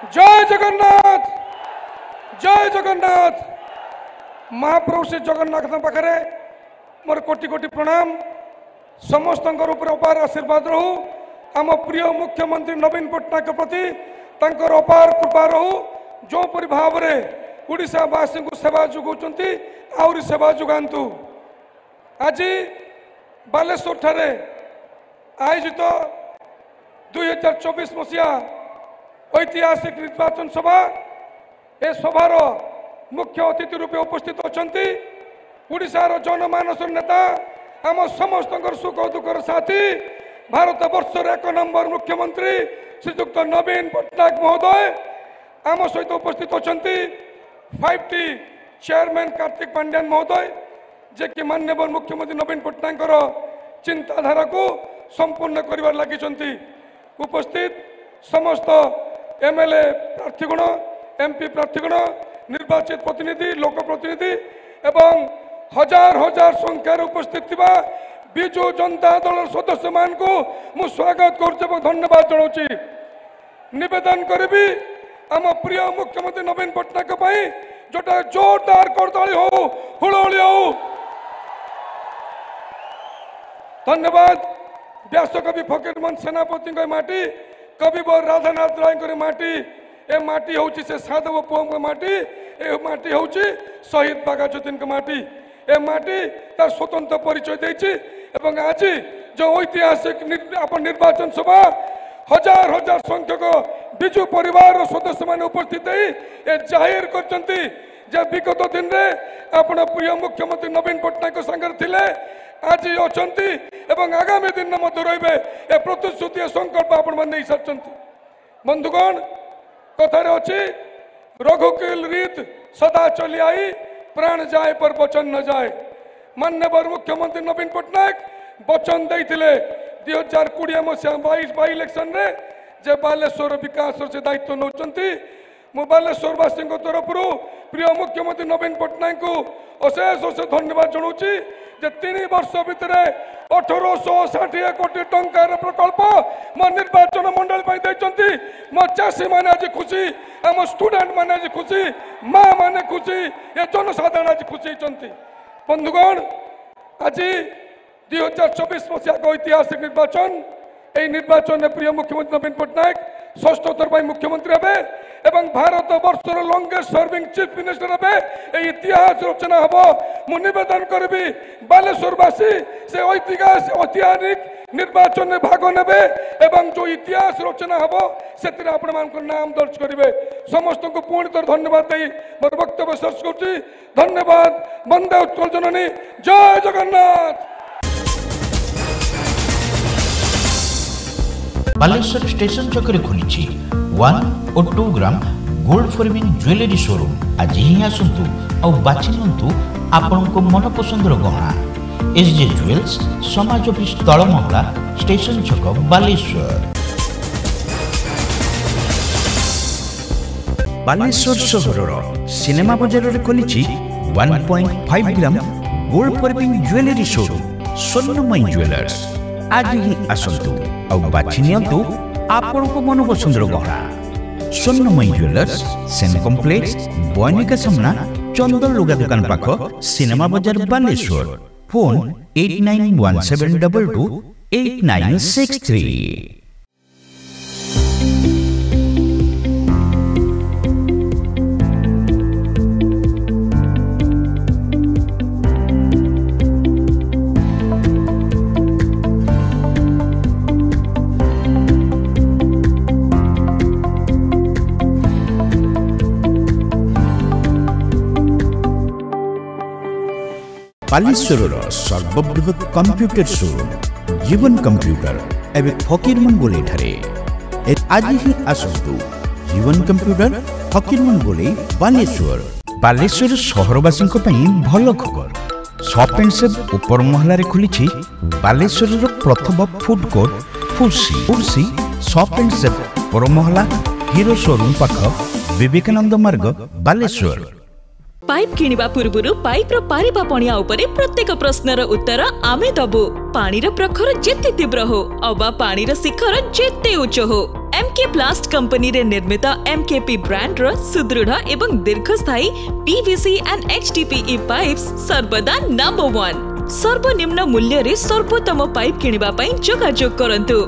जय जगन्नाथ जय जगन्नाथ। महाप्रभु श्री जगन्नाथ पाखे मोर कोटि कोटि प्रणाम। समस्त अपार आशीर्वाद रहू। आम प्रिय मुख्यमंत्री नवीन पट्टनायक प्रति तांकर अपार कृपा रहू। जो परि भाव रे ओडिशावासी को सेवा जोगाउछंती आउरी सेवा जोगांतु। आज बालेश्वर ठारे आयोजित 2024 मसीहा ऐतिहासिक निर्वाचन सभा ए सभार मुख्य अतिथि रूपे उपस्थित अछंती ओडिशार जनमानस नेता आम समस्त सुख दुखर साथी भारत वर्षर 1 नंबर मुख्यमंत्री श्रीयुक्त नवीन पट्टनायक महोदय आम सहित उपस्थित अछंती 5T चेयरमैन कार्तिक पांड्यान महोदय जे कि माननीय मुख्यमंत्री नवीन पट्टनायक चिंताधारा को संपूर्ण करिवार लागिचंती। उपस्थित समस्त एमएलए प्रार्थीगण एमपी प्रार्थीगण निर्वाचित प्रतिनिधि लोक प्रतिनिधि एवं हजार हजार संख्यार उपस्थित थिबा बिजु जनता दल सदस्य मान को मु स्वागत कर धन्यवाद जनाऊँगी। निवेदन करी आम प्रिय मुख्यमंत्री नवीन पट्टनायक जोटा जोरदार करताली हो हुलहुली हो। धन्यवाद। व्यासकवि फकीरमोहन सेनापति माटी कविवर राधानाथ राय माटी ए माटी हूँ से साधव पुओं माटी ए माटी हूँ शहीद बाघा ज्योतिन माटी ए माटी तार स्वतंत्र परिचय देछि। एवं आज जो ऐतिहासिक निर्वाचन सभा हजार हजार संख्यक विजु परिवार सदस्य मान उपस्थित ए जाहिर करचंती जे विगत दिन रे आपण प्रिय मुख्यमंत्री नवीन पट्टनायक संगे थिले आज अछंती एवं आगामी दिन मध्य रहिबे ए प्रतिश्रुति संकल्प आपण मन नहीं सारचंती। बंधुगण कथार अच्छी रघुकुल रीत सदा चली आई प्राण जाए पर वचन न जाए। माननीय मुख्यमंत्री नवीन पट्टनायक वचन देइथिले 2020 मसीहा 22 इलेक्शन रे जे बालेश्वर विकास से दायित्व नौचंती मु बालेश्वरवासी तरफ प्रिय मुख्यमंत्री नवीन पट्टनायक को अशेष अशेष धन्यवाद जनाऊँगी जे 3 वर्ष भितर 1860 कोटी टंकार प्रकल्प मो निर्वाचन मंडल देती। मो चाषी मैंने आज खुशी आम स्टूडेंट मैंने आज खुशी माँ मैंने खुशी ये जनसाधारण आज खुशी होती। बंधुगण आज 2024 मसीहा ऐतिहासिक निर्वाचन यही निर्वाचन में प्रिय मुख्यमंत्री नवीन पट्टनायक षष्ठ थर मुख्यमंत्री हे एवं भारत वर्षर लंगेस्ट सर्विंग चीफ मिनिस्टर हे इतिहास रचना हम। मु निवेदन करी बालेश्वरवासी से ऐतिहासिक निर्वाचन में भाग ने एवं जो इतिहास रचना हम से नाम दर्ज करेंगे। समस्त को पुणी थर धन्यवाद दे मोर वक्तव्य शेष कर धन्यवाद। वंदे उत्कल जननी जय जगन्नाथ। बालेश्वर स्टेशन चक्कर खुली 1 और 2 ग्राम गोल्ड फॉरमिन ज्वेलरी शोरूम। आज ही आसतु और बाछि नियंतु आपनको मन पसंद गहना। एसजे ज्वेल्स समाज ऑफिस तलमंगला स्टेशन छक बालेश्वर। बालेश्वर सहर सिनेमा बाजार रे खोली 1.5 ग्राम गोल्ड फॉरमिन ज्वेलरी शोरूम स्वर्णमयी ज्वेलर्स। आज ही आसतु और बाछि नियंतु आपनको मन पसंद गहना। स्वर्णमयी ज्वेलर्स सेन कॉम्प्लेक्स बयनिका सामना चंदन लुगा दुकान पाख सिनेमा बाजार बालेश्वर। फोन 891722 8963। बालेश्वर सर्वबृहत कंप्यूटर शोरूम जीवन कंप्यूटर एवं फकीरमोहन गोले ठारे। आज ही आसतु जीवन कंप्यूटर फकीरमोहन गोले बालेश्वर। बालेश्वर सहरवासी भल खबर शॉप एंड सेव ऊपर महला रे खुली बालेश्वर प्रथम फूड कोर्ट फुर्सी शॉप एंड सेव ऊपर महला हीरो शोरूम पाख विवेकानंद मार्ग बालेश्वर। पाइप किनिबा पूर्वरु पाइप रो पारिबा पणिया उपरे प्रत्येक प्रश्नर उत्तर आमे दबु। पानी रो प्रखर जेते तीव्र हो अबा पानी रो शिखर जेते उच्च हो एमके प्लास्ट कंपनी रे निर्मित एमकेपी ब्रांड रो सुदृढ़ एवं दीर्घस्थायी पीवीसी एंड एचडीपीई पाइप्स सर्वदा नंबर 1। सर्वनिम्न मूल्य रे सर्वोत्तम पाइप किनिबा पई जोगाजोग करंतु।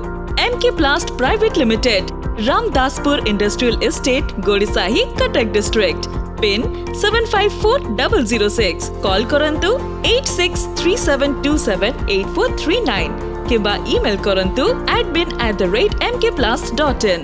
MK plast private limited, Ramdaspur industrial estate, Godisahi, Cuttack district. Pin 754006। Call करंतु 8637278439 किबा ईमेल करंतु admin@mkplast.in।